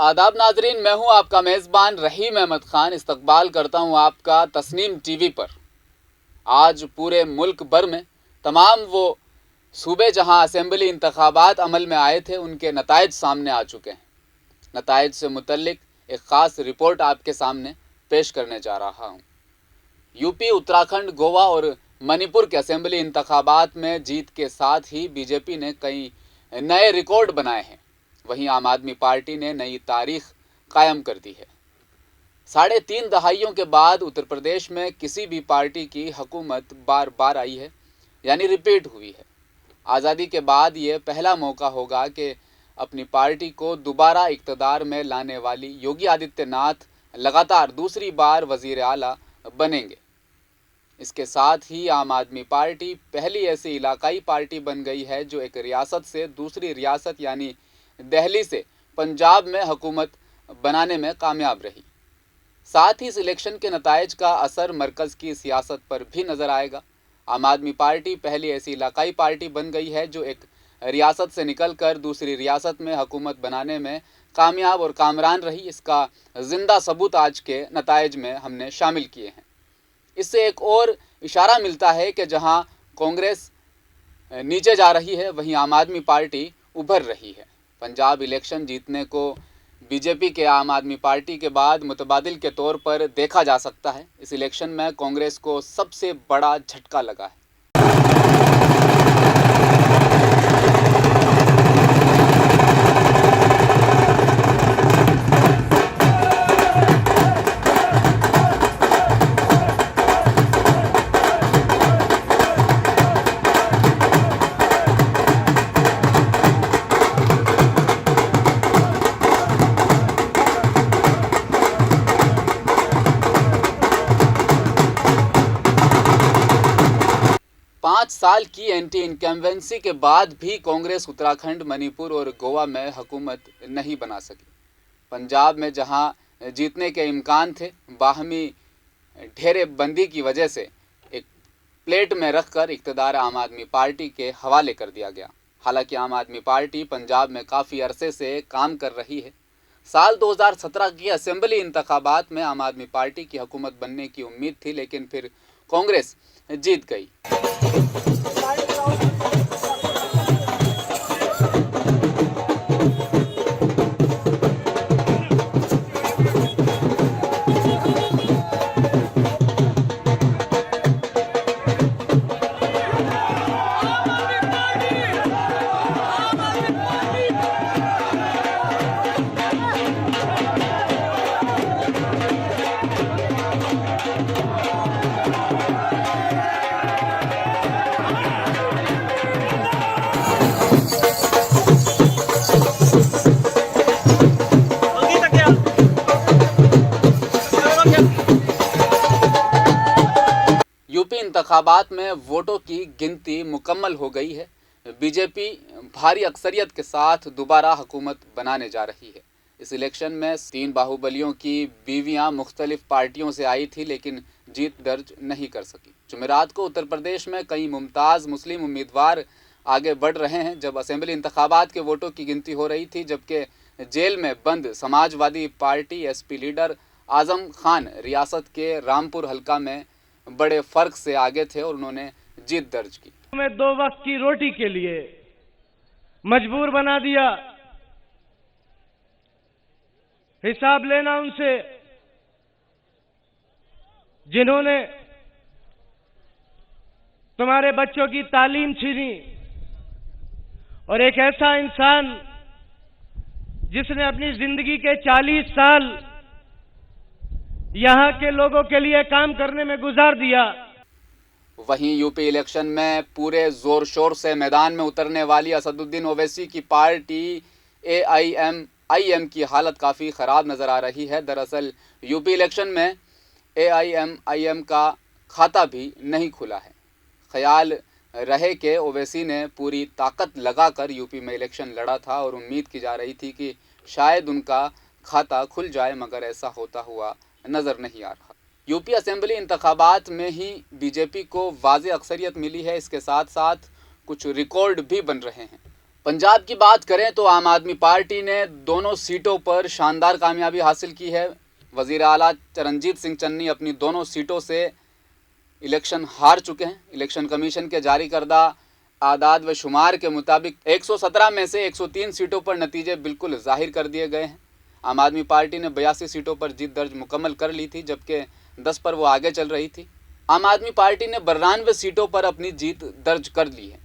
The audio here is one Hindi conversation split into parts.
आदाब नाजरीन, मैं हूं आपका मेज़बान रहीम अहमद खान। इस्तकबाल करता हूं आपका तस्नीम टीवी पर। आज पूरे मुल्क भर में तमाम वो सूबे जहां असेंबली इंतखाबात अमल में आए थे, उनके नताइज सामने आ चुके हैं। नताइज से मुतल्लिक एक ख़ास रिपोर्ट आपके सामने पेश करने जा रहा हूं। यूपी, उत्तराखंड, गोवा और मणिपुर के असेंबली इंतखाबात में जीत के साथ ही बीजेपी ने कई नए रिकॉर्ड बनाए हैं। वहीं आम आदमी पार्टी ने नई तारीख कायम कर दी है। 3.5 दहाइयों के बाद उत्तर प्रदेश में किसी भी पार्टी की हुकूमत बार बार आई है, यानी रिपीट हुई है। आज़ादी के बाद ये पहला मौका होगा कि अपनी पार्टी को दोबारा इक़्तिदार में लाने वाली योगी आदित्यनाथ लगातार दूसरी बार वज़ीर आला बनेंगे। इसके साथ ही आम आदमी पार्टी पहली ऐसी इलाकाई पार्टी बन गई है जो एक रियासत से दूसरी रियासत यानी दिल्ली से पंजाब में हुकूमत बनाने में कामयाब रही। साथ ही इस इलेक्शन के नताइज का असर मरकज़ की सियासत पर भी नज़र आएगा। आम आदमी पार्टी पहली ऐसी इलाकाई पार्टी बन गई है जो एक रियासत से निकलकर दूसरी रियासत में हुकूमत बनाने में कामयाब और कामरान रही। इसका ज़िंदा सबूत आज के नताइज में हमने शामिल किए हैं। इससे एक और इशारा मिलता है कि जहां कांग्रेस नीचे जा रही है, वहीं आम आदमी पार्टी उभर रही है। पंजाब इलेक्शन जीतने को बीजेपी के आम आदमी पार्टी के बाद मुतबादिल के तौर पर देखा जा सकता है। इस इलेक्शन में कांग्रेस को सबसे बड़ा झटका लगा है। पाँच साल की एंटी इनकम्बेंसी के बाद भी कांग्रेस उत्तराखंड, मणिपुर और गोवा में हुकूमत नहीं बना सकी। पंजाब में जहां जीतने के इम्कान थे, बाहमी घेरेबंदी की वजह से एक प्लेट में रखकर इक़्तिदार आम आदमी पार्टी के हवाले कर दिया गया। हालांकि आम आदमी पार्टी पंजाब में काफ़ी अरसे से काम कर रही है। साल 2017 की असेंबली इंतखाबात में आम आदमी पार्टी की हुकूमत बनने की उम्मीद थी, लेकिन फिर कांग्रेस जीत गई। यूपी इंतखाबात में वोटों की गिनती मुकम्मल हो गई है। बीजेपी भारी अक्सरियत के साथ दोबारा हुकूमत बनाने जा रही है। इस इलेक्शन में 3 बाहुबलियों की बीवियां मुख्तलिफ पार्टियों से आई थी, लेकिन जीत दर्ज नहीं कर सकी। जुमेरात को उत्तर प्रदेश में कई मुमताज़ मुस्लिम उम्मीदवार आगे बढ़ रहे हैं। जब असेंबली इंतखाबात के वोटों की गिनती हो रही थी, जबकि जेल में बंद Samajwadi party SP leader Azam Khan रियासत के रामपुर हल्का में बड़े फर्क से आगे थे और उन्होंने जीत दर्ज की। हमें 2 वक्त की रोटी के लिए मजबूर बना दिया। हिसाब लेना उनसे जिन्होंने तुम्हारे बच्चों की तालीम छीनी, और एक ऐसा इंसान जिसने अपनी जिंदगी के 40 साल यहां के लोगों के लिए काम करने में गुजार दिया। वहीं यूपी इलेक्शन में पूरे जोर शोर से मैदान में उतरने वाली असदुद्दीन ओवैसी की पार्टी AIMIM की हालत काफ़ी ख़राब नज़र आ रही है। दरअसल यूपी इलेक्शन में AIMIM का खाता भी नहीं खुला है। ख्याल रहे कि ओवैसी ने पूरी ताकत लगाकर यूपी में इलेक्शन लड़ा था और उम्मीद की जा रही थी कि शायद उनका खाता खुल जाए, मगर ऐसा होता हुआ नज़र नहीं आ रहा। यूपी असेंबली इंतखाबात में ही बीजेपी को वाज़ेह अक्सरियत मिली है। इसके साथ साथ कुछ रिकॉर्ड भी बन रहे हैं। पंजाब की बात करें तो आम आदमी पार्टी ने दोनों सीटों पर शानदार कामयाबी हासिल की है। वज़ीर आला चरणजीत सिंह चन्नी अपनी दोनों सीटों से इलेक्शन हार चुके हैं। इलेक्शन कमीशन के जारी करदा आदाद व शुमार के मुताबिक 117 में से 103 सीटों पर नतीजे बिल्कुल जाहिर कर दिए गए हैं। आम आदमी पार्टी ने 82 सीटों पर जीत दर्ज मुकम्मल कर ली थी, जबकि 10 पर वो आगे चल रही थी। आम आदमी पार्टी ने 92 सीटों पर अपनी जीत दर्ज कर ली है।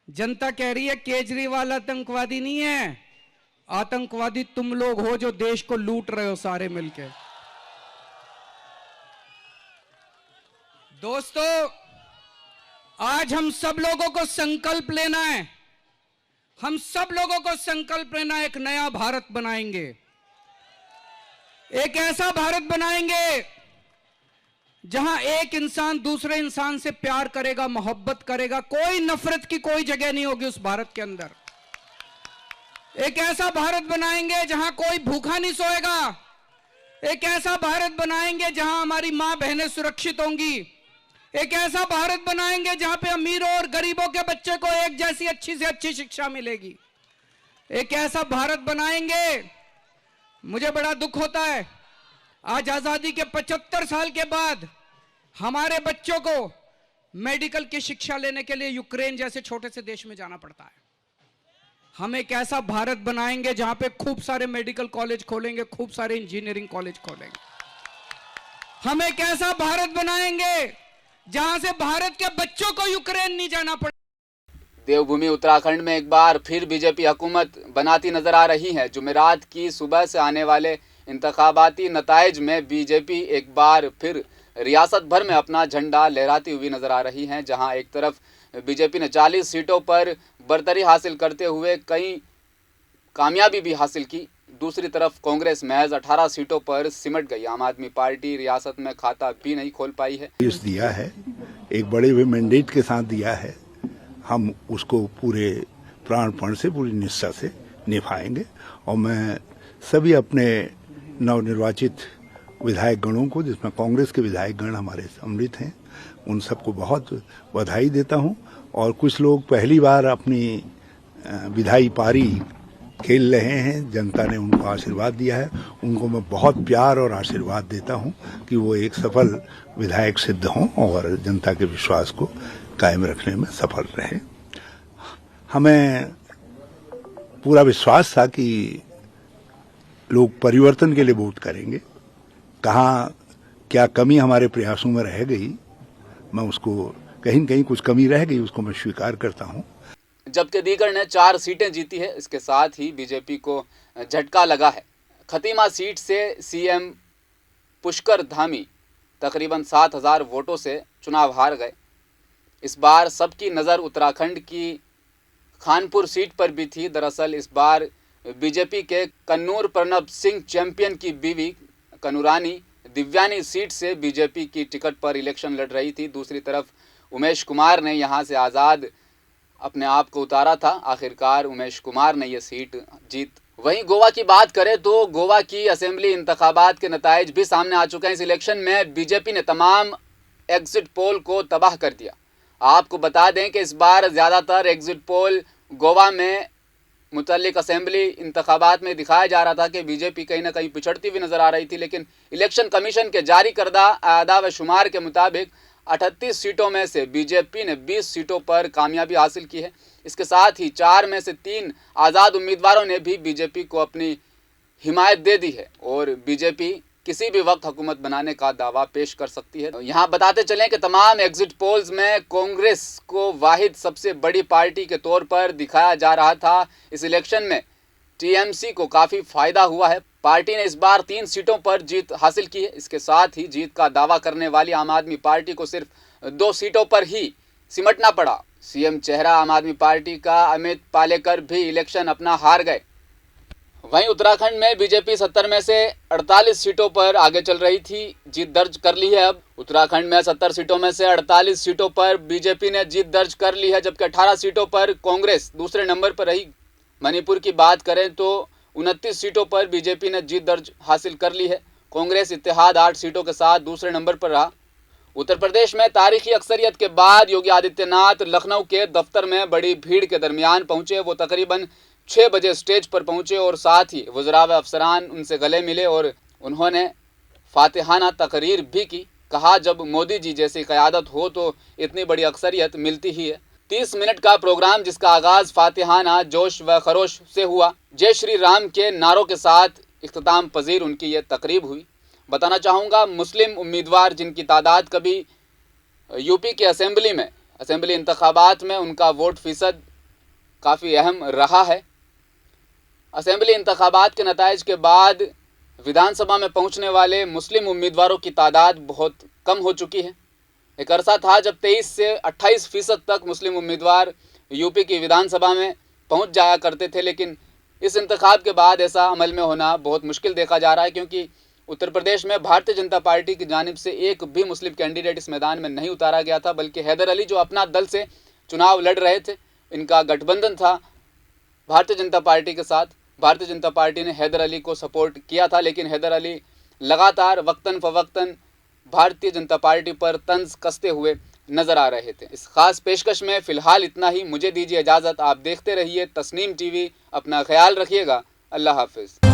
जनता कह रही है केजरीवाल आतंकवादी नहीं है, आतंकवादी तुम लोग हो जो देश को लूट रहे हो सारे मिलके। दोस्तों, आज हम सब लोगों को संकल्प लेना है, हम सब लोगों को संकल्प लेना है, एक नया भारत बनाएंगे, एक ऐसा भारत बनाएंगे जहां एक इंसान दूसरे इंसान से प्यार करेगा, मोहब्बत करेगा, कोई नफरत की कोई जगह नहीं होगी उस भारत के अंदर। एक ऐसा भारत बनाएंगे जहां कोई भूखा नहीं सोएगा, एक ऐसा भारत बनाएंगे जहां हमारी मां बहनें सुरक्षित होंगी, एक ऐसा भारत बनाएंगे जहां पे अमीरों और गरीबों के बच्चे को एक जैसी अच्छी से अच्छी शिक्षा मिलेगी, एक ऐसा भारत बनाएंगे। मुझे बड़ा दुख होता है, आज आजादी के 75 साल के बाद हमारे बच्चों को मेडिकल की शिक्षा लेने के लिए यूक्रेन जैसे छोटे से देश में जाना पड़ता है। हम एक ऐसा भारत बनाएंगे जहां पे खूब सारे मेडिकल कॉलेज खोलेंगे, खूब सारे इंजीनियरिंग कॉलेज खोलेंगे। हम एक ऐसा भारत बनाएंगे जहां से भारत के बच्चों को यूक्रेन नहीं जाना पड़े। देवभूमि उत्तराखंड में एक बार फिर बीजेपी हुकूमत बनाती नजर आ रही है। जुमेरात की सुबह से आने वाले इंतखाबाती नताइज में बीजेपी एक बार फिर रियासत भर में अपना झंडा लहराती हुई नजर आ रही है। जहां एक तरफ बीजेपी ने 40 सीटों पर बरतरी हासिल करते हुए कई कामयाबी भी हासिल की, दूसरी तरफ कांग्रेस महज 18 सीटों पर सिमट गई। आम आदमी पार्टी रियासत में खाता भी नहीं खोल पाई है। दिया है, एक बड़े हुए मैंडेट के साथ दिया है, हम उसको पूरे प्राणपण से, पूरी निष्ठा से निभाएंगे। और मैं सभी अपने नवनिर्वाचित विधायक गणों को, जिसमें कांग्रेस के विधायक गण हमारे सम्मिलित हैं, उन सबको बहुत बधाई देता हूं। और कुछ लोग पहली बार अपनी विधायी पारी खेल रहे हैं, जनता ने उनको आशीर्वाद दिया है, उनको मैं बहुत प्यार और आशीर्वाद देता हूं कि वो एक सफल विधायक सिद्ध हों और जनता के विश्वास को कायम रखने में सफल रहे। हमें पूरा विश्वास था कि लोग परिवर्तन के लिए वोट करेंगे। कहाँ क्या कमी हमारे प्रयासों में रह गई, मैं उसको कहीं न कहीं कुछ कमी रह गई, उसको मैं स्वीकार करता हूं। जबकि दीगर ने 4 सीटें जीती है। इसके साथ ही बीजेपी को झटका लगा है। खतीमा सीट से सीएम पुष्कर धामी तकरीबन 7000 वोटों से चुनाव हार गए। इस बार सबकी नज़र उत्तराखंड की खानपुर सीट पर भी थी। दरअसल इस बार बीजेपी के कन्नूर प्रणब सिंह चैंपियन की बीवी कनुरानी दिव्यानी सीट से बीजेपी की टिकट पर इलेक्शन लड़ रही थी। दूसरी तरफ उमेश कुमार ने यहां से आज़ाद अपने आप को उतारा था। आखिरकार उमेश कुमार ने यह सीट जीत। वहीं गोवा की बात करें तो गोवा की असेंबली इंतखाबात के नताइज भी सामने आ चुके हैं। इस इलेक्शन में बीजेपी ने तमाम एग्जिट पोल को तबाह कर दिया। आपको बता दें कि इस बार ज़्यादातर एग्जिट पोल गोवा में मुतल्लिक असेंबली इंतखाबात में दिखाया जा रहा था कि बीजेपी कहीं ना कहीं पिछड़ती हुई नजर आ रही थी, लेकिन इलेक्शन कमीशन के जारी करदा आदा व शुमार के मुताबिक 38 सीटों में से बीजेपी ने 20 सीटों पर कामयाबी हासिल की है। इसके साथ ही 4 में से 3 आज़ाद उम्मीदवारों ने भी बीजेपी को अपनी हिमायत दे दी है और बीजेपी किसी भी वक्त हुकूमत बनाने का दावा पेश कर सकती है। यहाँ बताते चलें कि तमाम एग्जिट पोल्स में कांग्रेस को वाहिद सबसे बड़ी पार्टी के तौर पर दिखाया जा रहा था। इस इलेक्शन में टीएमसी को काफ़ी फायदा हुआ है। पार्टी ने इस बार 3 सीटों पर जीत हासिल की है। इसके साथ ही जीत का दावा करने वाली आम आदमी पार्टी को सिर्फ 2 सीटों पर ही सिमटना पड़ा। सीएम चेहरा आम आदमी पार्टी का अमित पालेकर भी इलेक्शन अपना हार गए। वहीं उत्तराखंड में बीजेपी 70 में से 48 सीटों पर आगे चल रही थी, जीत दर्ज कर ली है। अब उत्तराखंड में 70 सीटों में से 48 सीटों पर बीजेपी ने जीत दर्ज कर ली है, जबकि 18 सीटों पर कांग्रेस दूसरे नंबर पर रही। मणिपुर की बात करें तो 29 सीटों पर बीजेपी ने जीत दर्ज हासिल कर ली है। कांग्रेस इत्तेहाद 8 सीटों के साथ दूसरे नंबर पर रहा। उत्तर प्रदेश में तारीखी अक्सरियत के बाद योगी आदित्यनाथ लखनऊ के दफ्तर में बड़ी भीड़ के दरमियान पहुंचे। वो तकरीबन 6 बजे स्टेज पर पहुंचे और साथ ही वज़रा व अफसरान उनसे गले मिले और उन्होंने फातिहाना तकरीर भी की। कहा, जब मोदी जी जैसी क़यादत हो तो इतनी बड़ी अक्सरियत मिलती ही है। 30 मिनट का प्रोग्राम, जिसका आगाज़ फातिहाना जोश व खरोश से हुआ, जय श्री राम के नारों के साथ इख्तिताम पजीर उनकी ये तकरीब हुई। बताना चाहूँगा, मुस्लिम उम्मीदवार जिनकी तादाद कभी यूपी के असेंबली इंतखाबात में उनका वोट फीसद काफ़ी अहम रहा है। असेंबली इंतखाबात के नताइज के बाद विधानसभा में पहुंचने वाले मुस्लिम उम्मीदवारों की तादाद बहुत कम हो चुकी है। एक अरसा था जब 23 से 28% तक मुस्लिम उम्मीदवार यूपी की विधानसभा में पहुंच जाया करते थे, लेकिन इस इंतखाब के बाद ऐसा अमल में होना बहुत मुश्किल देखा जा रहा है, क्योंकि उत्तर प्रदेश में भारतीय जनता पार्टी की जानिब से एक भी मुस्लिम कैंडिडेट इस मैदान में नहीं उतारा गया था, बल्कि हैदर अली जो अपना दल से चुनाव लड़ रहे थे, इनका गठबंधन था भारतीय जनता पार्टी के साथ। भारतीय जनता पार्टी ने हैदर अली को सपोर्ट किया था, लेकिन हैदर अली लगातार वक्तन फ़वक्तन भारतीय जनता पार्टी पर तंज कसते हुए नज़र आ रहे थे। इस खास पेशकश में फ़िलहाल इतना ही। मुझे दीजिए इजाज़त। आप देखते रहिए तस्नीम टीवी। अपना ख्याल रखिएगा। अल्लाह हाफिज़।